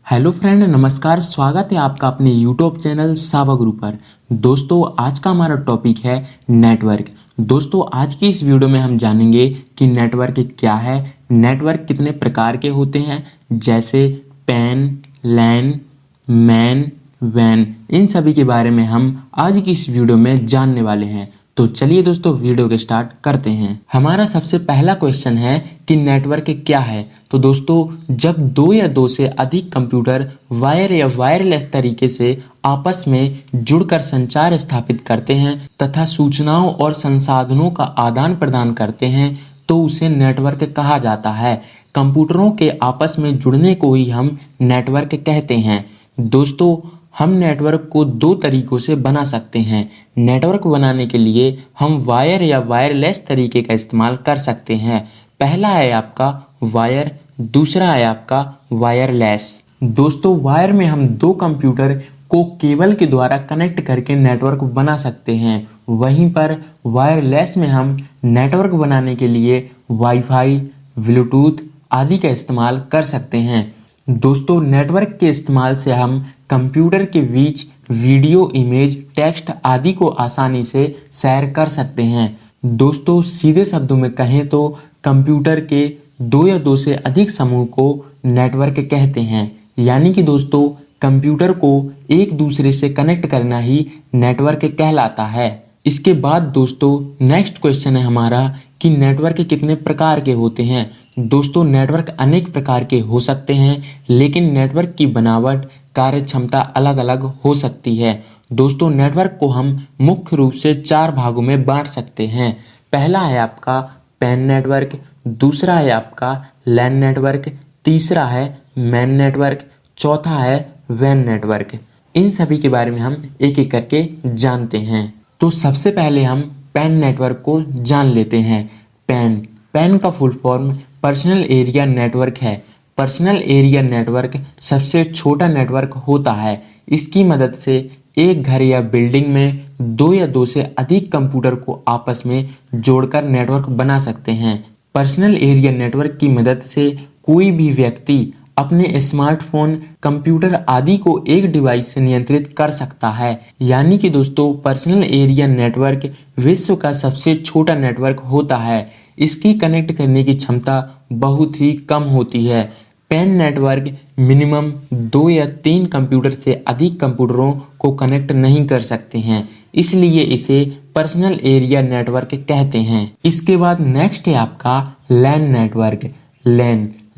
Hello friend, नमस्कार। स्वागत है आपका अपने यूट्यूब चैनल सावा गुरु पर। दोस्तों, आज का हमारा टॉपिक है नेटवर्क। दोस्तों, आज की इस वीडियो में हम जानेंगे कि नेटवर्क क्या है, नेटवर्क कितने प्रकार के होते हैं, जैसे पैन, लैन, मैन, वैन। इन सभी के बारे में हम आज की इस वीडियो में जानने वाले हैं। तो चलिए दोस्तों, वीडियो के स्टार्ट करते हैं। हमारा सबसे पहला क्वेश्चन है कि नेटवर्क क्या है। तो दोस्तों, जब दो या दो से अधिक कंप्यूटर वायर या वायरलेस तरीके से आपस में जुड़कर संचार स्थापित करते हैं तथा सूचनाओं और संसाधनों का आदान प्रदान करते हैं तो उसे नेटवर्क कहा जाता है। कंप्यूटरों के आपस में जुड़ने को ही हम नेटवर्क कहते हैं। दोस्तों, हम नेटवर्क को दो तरीकों से बना सकते हैं। नेटवर्क बनाने के लिए हम वायर या वायरलेस तरीके का इस्तेमाल कर सकते हैं। पहला है आपका वायर, दूसरा है आपका वायरलेस। दोस्तों, वायर में हम दो कंप्यूटर को केबल के द्वारा कनेक्ट करके नेटवर्क बना सकते हैं। वहीं पर वायरलेस में हम नेटवर्क बनाने के लिए वाईफाई, ब्लूटूथ आदि का इस्तेमाल कर सकते हैं। दोस्तों, नेटवर्क के इस्तेमाल से हम कंप्यूटर के बीच वीडियो, इमेज, टेक्स्ट आदि को आसानी से शेयर कर सकते हैं। दोस्तों, सीधे शब्दों में कहें तो कंप्यूटर के दो या दो से अधिक समूह को नेटवर्क कहते हैं। यानी कि दोस्तों, कंप्यूटर को एक दूसरे से कनेक्ट करना ही नेटवर्क कहलाता है। इसके बाद दोस्तों, नेक्स्ट क्वेश्चन है हमारा कि नेटवर्क कितने प्रकार के होते हैं। दोस्तों, नेटवर्क अनेक प्रकार के हो सकते हैं, लेकिन नेटवर्क की बनावट, कार्य क्षमता अलग अलग हो सकती है। दोस्तों, नेटवर्क को हम मुख्य रूप से चार भागों में बांट सकते हैं। पहला है आपका पैन नेटवर्क, दूसरा है आपका लैन नेटवर्क, तीसरा है मैन नेटवर्क, चौथा है वैन नेटवर्क। इन सभी के बारे में हम एक एक करके जानते हैं। तो सबसे पहले हम पैन नेटवर्क को जान लेते हैं। पैन का full form personal area network है। पर्सनल एरिया नेटवर्क सबसे छोटा नेटवर्क होता है। इसकी मदद से एक घर या बिल्डिंग में दो या दो से अधिक कंप्यूटर को आपस में जोड़कर नेटवर्क बना सकते हैं। पर्सनल एरिया नेटवर्क की मदद से कोई भी व्यक्ति अपने स्मार्टफोन, कंप्यूटर आदि को एक डिवाइस से नियंत्रित कर सकता है। यानी कि दोस्तों, पर्सनल एरिया नेटवर्क विश्व का सबसे छोटा नेटवर्क होता है। इसकी कनेक्ट करने की क्षमता बहुत ही कम होती है। पैन नेटवर्क मिनिमम दो या तीन कंप्यूटर से अधिक कंप्यूटरों को कनेक्ट नहीं कर सकते हैं, इसलिए इसे पर्सनल एरिया नेटवर्क कहते हैं। इसके बाद नेक्स्ट है आपका लैन नेटवर्क।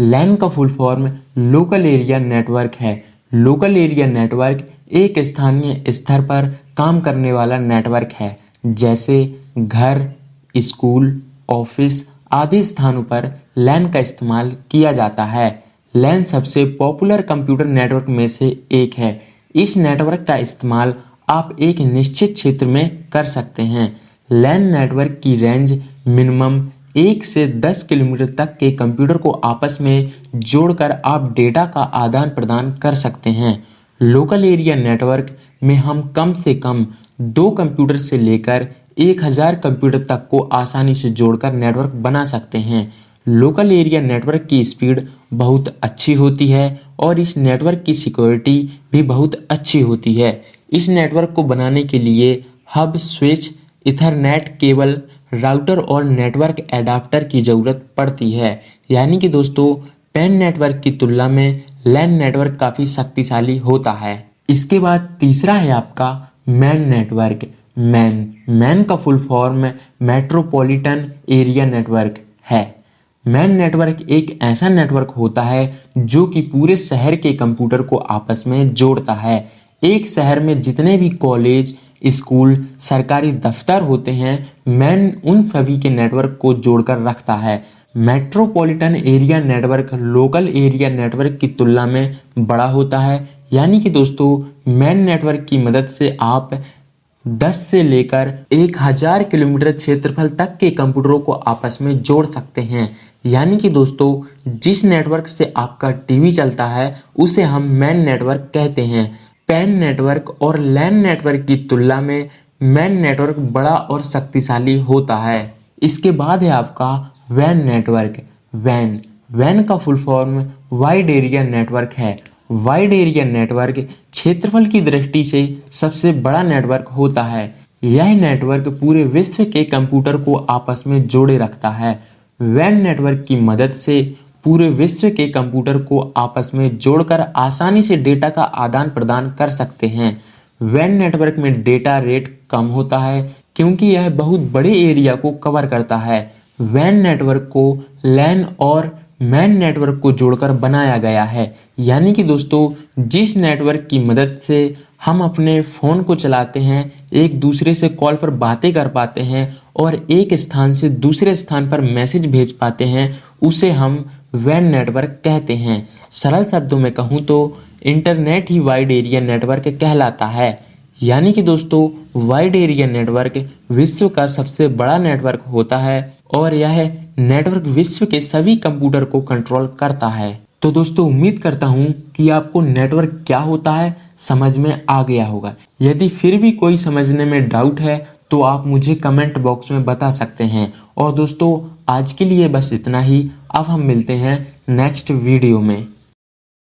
लैन का full form local area network है। लोकल एरिया नेटवर्क एक स्थानीय स्तर पर काम करने वाला नेटवर्क है, जैसे घर, स्कूल, ऑफिस आदि स्थानों पर लैन का इस्तेमाल किया जाता है। लैन सबसे पॉपुलर कंप्यूटर नेटवर्क में से एक है। इस नेटवर्क का इस्तेमाल आप एक निश्चित क्षेत्र में कर सकते हैं। लैन नेटवर्क की रेंज मिनिमम 1 से 10 किलोमीटर तक के कंप्यूटर को आपस में जोड़कर आप डेटा का आदान प्रदान कर सकते हैं। लोकल एरिया नेटवर्क में हम कम से कम 2 कंप्यूटर से लेकर 1000 कंप्यूटर तक को आसानी से जोड़कर नेटवर्क बना सकते हैं। लोकल एरिया नेटवर्क की स्पीड बहुत अच्छी होती है और इस नेटवर्क की सिक्योरिटी भी बहुत अच्छी होती है। इस नेटवर्क को बनाने के लिए hub, switch, Ethernet cable, router और नेटवर्क एडाप्टर की ज़रूरत पड़ती है। यानी कि दोस्तों, पैन नेटवर्क की तुलना में लैन नेटवर्क काफ़ी शक्तिशाली होता है। इसके बाद तीसरा है आपका मैन नेटवर्क। मैन का full form metropolitan area network है। मैन नेटवर्क एक ऐसा नेटवर्क होता है जो कि पूरे शहर के कंप्यूटर को आपस में जोड़ता है। एक शहर में जितने भी कॉलेज, स्कूल, सरकारी दफ्तर होते हैं, मैन उन सभी के नेटवर्क को जोड़कर रखता है। Metropolitan area network local area network की तुलना में बड़ा होता है। यानी कि दोस्तों, मैन नेटवर्क की मदद से आप 10 से लेकर 1000 किलोमीटर क्षेत्रफल तक के कंप्यूटरों को आपस में जोड़ सकते हैं। यानी कि दोस्तों, जिस नेटवर्क से आपका टीवी चलता है उसे हम मैन नेटवर्क कहते हैं। पैन नेटवर्क और लैन नेटवर्क की तुलना में मैन नेटवर्क बड़ा और शक्तिशाली होता है। इसके बाद है आपका वैन नेटवर्क। वैन का full form wide area network है। वाइड एरिया नेटवर्क क्षेत्रफल की दृष्टि से सबसे बड़ा नेटवर्क होता है। यह नेटवर्क पूरे विश्व के कंप्यूटर को आपस में जोड़े रखता है। वैन नेटवर्क की मदद से पूरे विश्व के कंप्यूटर को आपस में जोड़कर आसानी से डेटा का आदान प्रदान कर सकते हैं। वैन नेटवर्क में डेटा रेट कम होता है क्योंकि यह बहुत बड़े एरिया को कवर करता है। वैन नेटवर्क को लैन और मैन नेटवर्क को जोड़कर बनाया गया है। यानी कि दोस्तों, जिस नेटवर्क की मदद से हम अपने फ़ोन को चलाते हैं, एक दूसरे से कॉल पर बातें कर पाते हैं और एक स्थान से दूसरे स्थान पर मैसेज भेज पाते हैं, उसे हम वैन नेटवर्क कहते हैं। सरल शब्दों में कहूँ तो इंटरनेट ही वाइड एरिया नेटवर्क कहलाता है। यानी कि दोस्तों, वाइड एरिया नेटवर्क विश्व का सबसे बड़ा नेटवर्क होता है और यह नेटवर्क विश्व के सभी कंप्यूटर को कंट्रोल करता है। तो दोस्तों, उम्मीद करता हूँ कि आपको नेटवर्क क्या होता है समझ में आ गया होगा। यदि फिर भी कोई समझने में डाउट है तो आप मुझे कमेंट बॉक्स में बता सकते हैं। और दोस्तों, आज के लिए बस इतना ही। अब हम मिलते हैं नेक्स्ट वीडियो में।